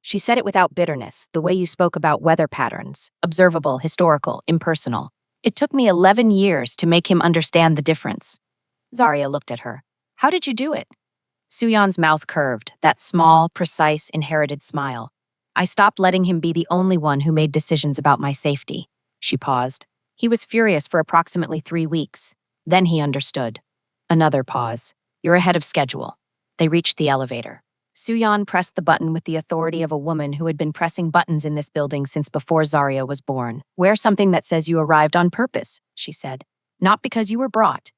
S3: She said it without bitterness, the way you spoke about weather patterns, observable, historical, impersonal. It took me 11 years to make him understand the difference. Zarya looked at her. How did you do it? Su-yan's mouth curved, that small, precise, inherited smile. I stopped letting him be the only one who made decisions about my safety. She paused. He was furious for approximately 3 weeks. Then he understood. Another pause. You're ahead of schedule. They reached the elevator. Su-yan pressed the button with the authority of a woman who had been pressing buttons in this building since before Zarya was born. Wear something that says you arrived on purpose, she said. Not because you were brought.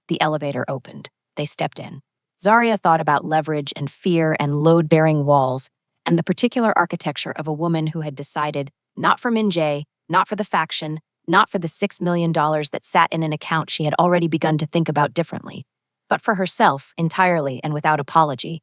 S3: The elevator opened. They stepped in. Zarya thought about leverage and fear and load-bearing walls, and the particular architecture of a woman who had decided, not for Min-jae, not for the faction, not for the $6 million that sat in an account she had already begun to think about differently, but for herself, entirely and without apology,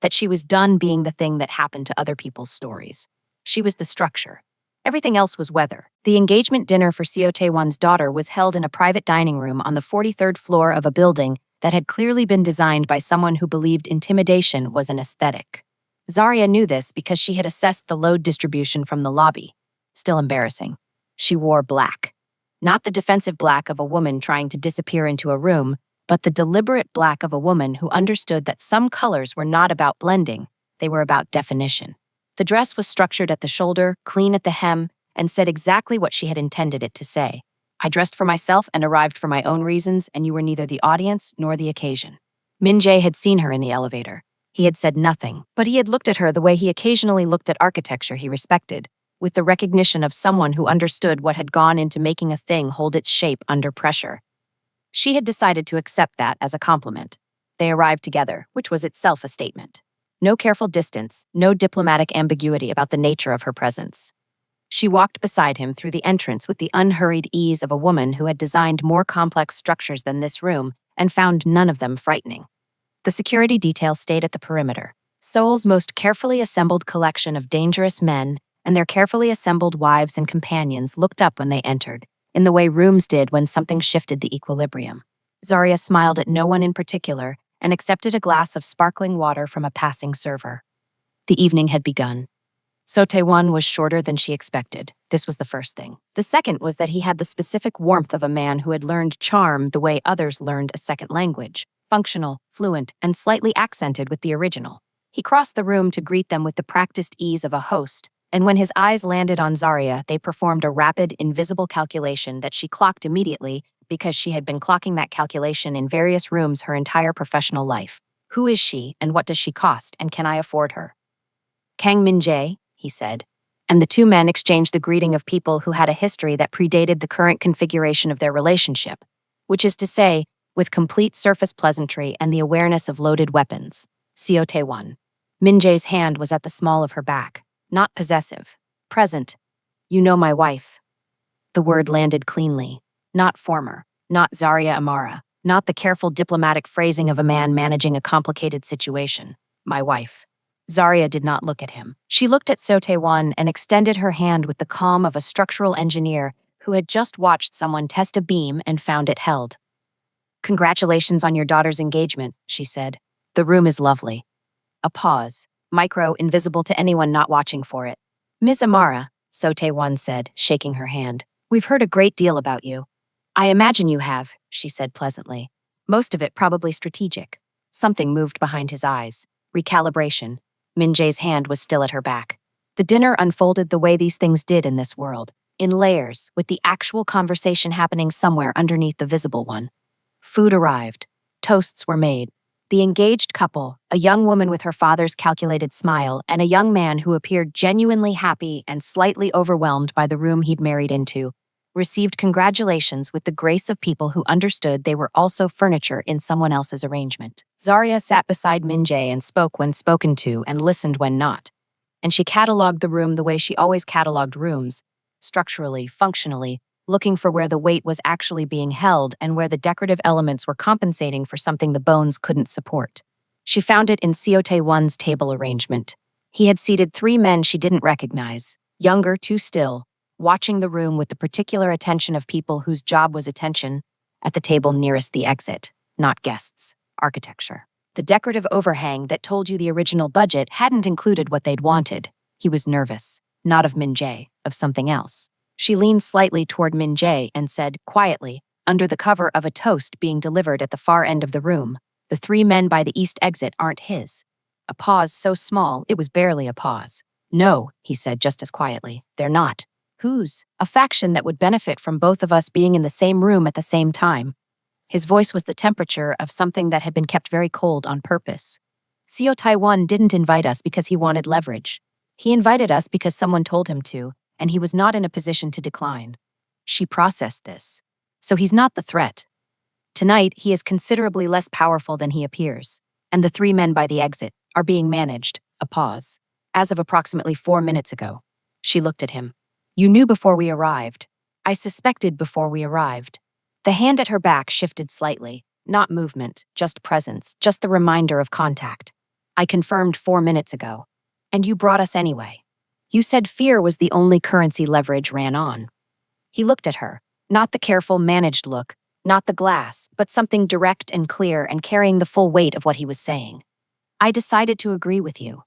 S3: that she was done being the thing that happened to other people's stories. She was the structure. Everything else was weather. The engagement dinner for Seo Tae-won's daughter was held in a private dining room on the 43rd floor of a building that had clearly been designed by someone who believed intimidation was an aesthetic. Zarya knew this because she had assessed the load distribution from the lobby. Still embarrassing. She wore black. Not the defensive black of a woman trying to disappear into a room, but the deliberate black of a woman who understood that some colors were not about blending, they were about definition. The dress was structured at the shoulder, clean at the hem, and said exactly what she had intended it to say. I dressed for myself and arrived for my own reasons, and you were neither the audience nor the occasion. Min-jae had seen her in the elevator. He had said nothing, but he had looked at her the way he occasionally looked at architecture he respected, with the recognition of someone who understood what had gone into making a thing hold its shape under pressure. She had decided to accept that as a compliment. They arrived together, which was itself a statement. No careful distance, no diplomatic ambiguity about the nature of her presence. She walked beside him through the entrance with the unhurried ease of a woman who had designed more complex structures than this room and found none of them frightening. The security detail stayed at the perimeter. Seoul's most carefully assembled collection of dangerous men and their carefully assembled wives and companions looked up when they entered, in the way rooms did when something shifted the equilibrium. Zarya smiled at no one in particular and accepted a glass of sparkling water from a passing server. The evening had begun. Seo Tae-won was shorter than she expected. This was the first thing. The second was that he had the specific warmth of a man who had learned charm the way others learned a second language, functional, fluent, and slightly accented with the original. He crossed the room to greet them with the practiced ease of a host, and when his eyes landed on Zarya, they performed a rapid, invisible calculation that she clocked immediately because she had been clocking that calculation in various rooms her entire professional life. Who is she, and what does she cost, and can I afford her? Kang Min-jae, he said, and the two men exchanged the greeting of people who had a history that predated the current configuration of their relationship, which is to say, with complete surface pleasantry and the awareness of loaded weapons. Seo Tae-won. Min-jae's hand was at the small of her back, not possessive, present. You know my wife. The word landed cleanly, not former, not Zarya Amara, not the careful diplomatic phrasing of a man managing a complicated situation. My wife. Zarya did not look at him. She looked at Sotaewon and extended her hand with the calm of a structural engineer who had just watched someone test a beam and found it held. "Congratulations on your daughter's engagement," she said. "The room is lovely." A pause, micro, invisible to anyone not watching for it. "Ms. Amara," Sotaewon said, shaking her hand, "we've heard a great deal about you." "I imagine you have," she said pleasantly. "Most of it probably strategic." Something moved behind his eyes. Recalibration. Min-jae's hand was still at her back. The dinner unfolded the way these things did in this world, in layers, with the actual conversation happening somewhere underneath the visible one. Food arrived. Toasts were made. The engaged couple, a young woman with her father's calculated smile, and a young man who appeared genuinely happy and slightly overwhelmed by the room he'd married into, received congratulations with the grace of people who understood they were also furniture in someone else's arrangement. Zarya sat beside Min-jae and spoke when spoken to and listened when not. And she cataloged the room the way she always cataloged rooms, structurally, functionally, looking for where the weight was actually being held and where the decorative elements were compensating for something the bones couldn't support. She found it in Seotae-one's table arrangement. He had seated 3 men she didn't recognize, younger, too still, watching the room with the particular attention of people whose job was attention, at the table nearest the exit, not guests. Architecture. The decorative overhang that told you the original budget hadn't included what they'd wanted. He was nervous, not of Min-jae, of something else. She leaned slightly toward Min-jae and said, quietly, under the cover of a toast being delivered at the far end of the room, "The 3 men by the east exit aren't his." A pause so small it was barely a pause. "No," he said just as quietly, "they're not." "Whose?" "A faction that would benefit from both of us being in the same room at the same time." His voice was the temperature of something that had been kept very cold on purpose. Seotae-one didn't invite us because he wanted leverage. He invited us because someone told him to, and he was not in a position to decline. She processed this. So he's not the threat. Tonight, he is considerably less powerful than he appears, and the 3 men by the exit are being managed. A pause. As of approximately 4 minutes ago. She looked at him. "You knew before we arrived." "I suspected before we arrived." The hand at her back shifted slightly. Not movement, just presence, just the reminder of contact. "I confirmed 4 minutes ago. And you brought us anyway. You said fear was the only currency leverage ran on." He looked at her, not the careful, managed look, not the glass, but something direct and clear and carrying the full weight of what he was saying. "I decided to agree with you."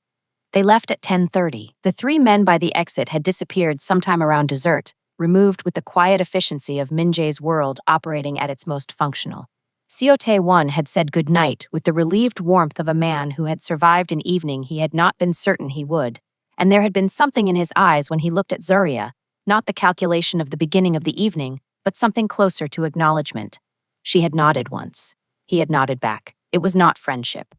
S3: They left at 10:30. The 3 men by the exit had disappeared sometime around dessert, removed with the quiet efficiency of Min-jae's world operating at its most functional. Seotae-one had said goodnight with the relieved warmth of a man who had survived an evening he had not been certain he would, and there had been something in his eyes when he looked at Zarya, not the calculation of the beginning of the evening, but something closer to acknowledgement. She had nodded once. He had nodded back. It was not friendship.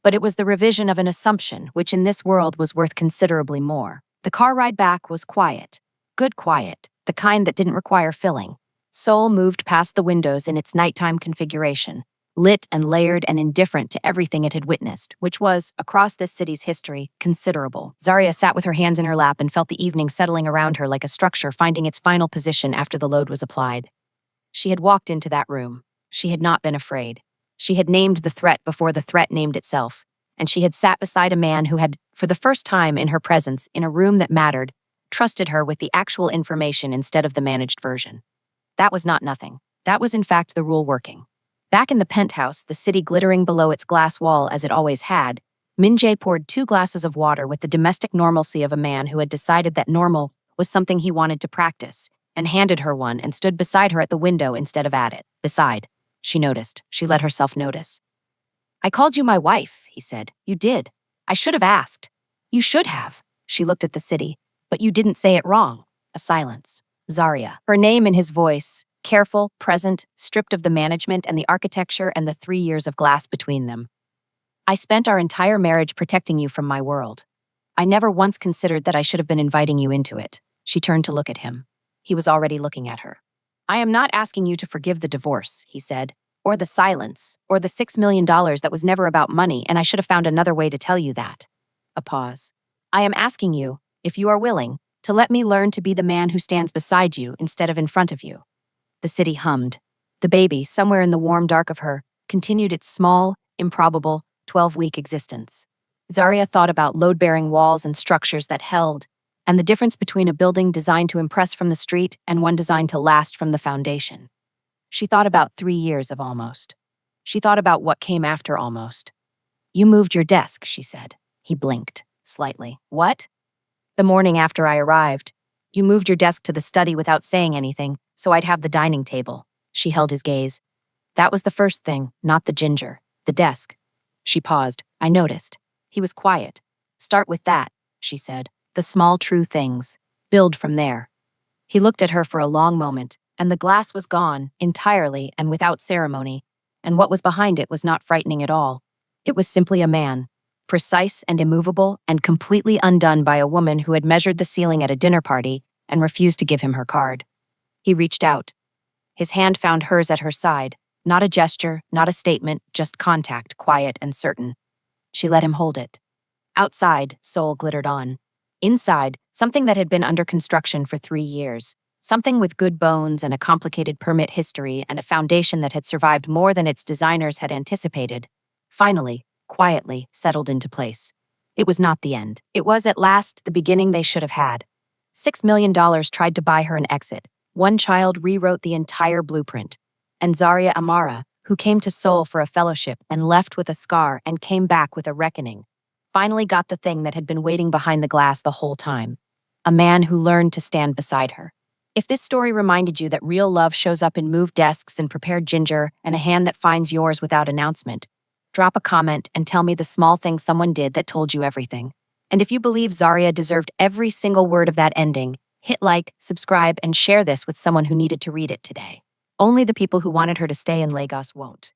S3: But it was the revision of an assumption, which in this world was worth considerably more. The car ride back was quiet. Good quiet, the kind that didn't require filling. Seoul moved past the windows in its nighttime configuration, lit and layered and indifferent to everything it had witnessed, which was, across this city's history, considerable. Zarya sat with her hands in her lap and felt the evening settling around her like a structure finding its final position after the load was applied. She had walked into that room. She had not been afraid. She had named the threat before the threat named itself, and she had sat beside a man who had, for the first time in her presence, in a room that mattered, trusted her with the actual information instead of the managed version. That was not nothing. That was in fact the rule working. Back in the penthouse, the city glittering below its glass wall as it always had, Min-jae poured 2 glasses of water with the domestic normalcy of a man who had decided that normal was something he wanted to practice, and handed her one and stood beside her at the window instead of at it. Beside. She noticed. She let herself notice. "I called you my wife," he said. "You did. I should have asked." "You should have." She looked at the city. "But you didn't say it wrong." A silence. Zarya. Her name in his voice. Careful, present, stripped of the management and the architecture and the 3 years of glass between them. "I spent our entire marriage protecting you from my world. I never once considered that I should have been inviting you into it." She turned to look at him. He was already looking at her. "I am not asking you to forgive the divorce," he said, "or the silence, or the $6 million that was never about money, and I should have found another way to tell you that." A pause. "I am asking you, if you are willing, to let me learn to be the man who stands beside you instead of in front of you." The city hummed. The baby, somewhere in the warm dark of her, continued its small, improbable, 12-week existence. Zarya thought about load-bearing walls and structures that held, and the difference between a building designed to impress from the street and one designed to last from the foundation. She thought about 3 years of almost. She thought about what came after almost. You moved your desk, she said. He blinked, slightly. What? The morning after I arrived. You moved your desk to the study without saying anything, so I'd have the dining table. She held his gaze. That was the first thing, not the ginger. The desk. She paused. I noticed. He was quiet. Start with that, she said. The small true things. Build from there. He looked at her for a long moment, and the glass was gone, entirely and without ceremony, and what was behind it was not frightening at all. It was simply a man, precise and immovable and completely undone by a woman who had measured the ceiling at a dinner party and refused to give him her card. He reached out. His hand found hers at her side, not a gesture, not a statement, just contact, quiet and certain. She let him hold it. Outside, Seoul glittered on. Inside, something that had been under construction for 3 years. Something with good bones and a complicated permit history and a foundation that had survived more than its designers had anticipated. Finally, quietly, settled into place. It was not the end. It was, at last, the beginning they should have had. $6 million tried to buy her an exit. One child rewrote the entire blueprint. And Zarya Amara, who came to Seoul for a fellowship and left with a scar and came back with a reckoning, finally got the thing that had been waiting behind the glass the whole time. A man who learned to stand beside her. If this story reminded you that real love shows up in moved desks and prepared ginger and a hand that finds yours without announcement, drop a comment and tell me the small thing someone did that told you everything. And if you believe Zarya deserved every single word of that ending, hit like, subscribe, and share this with someone who needed to read it today. Only the people who wanted her to stay in Lagos won't.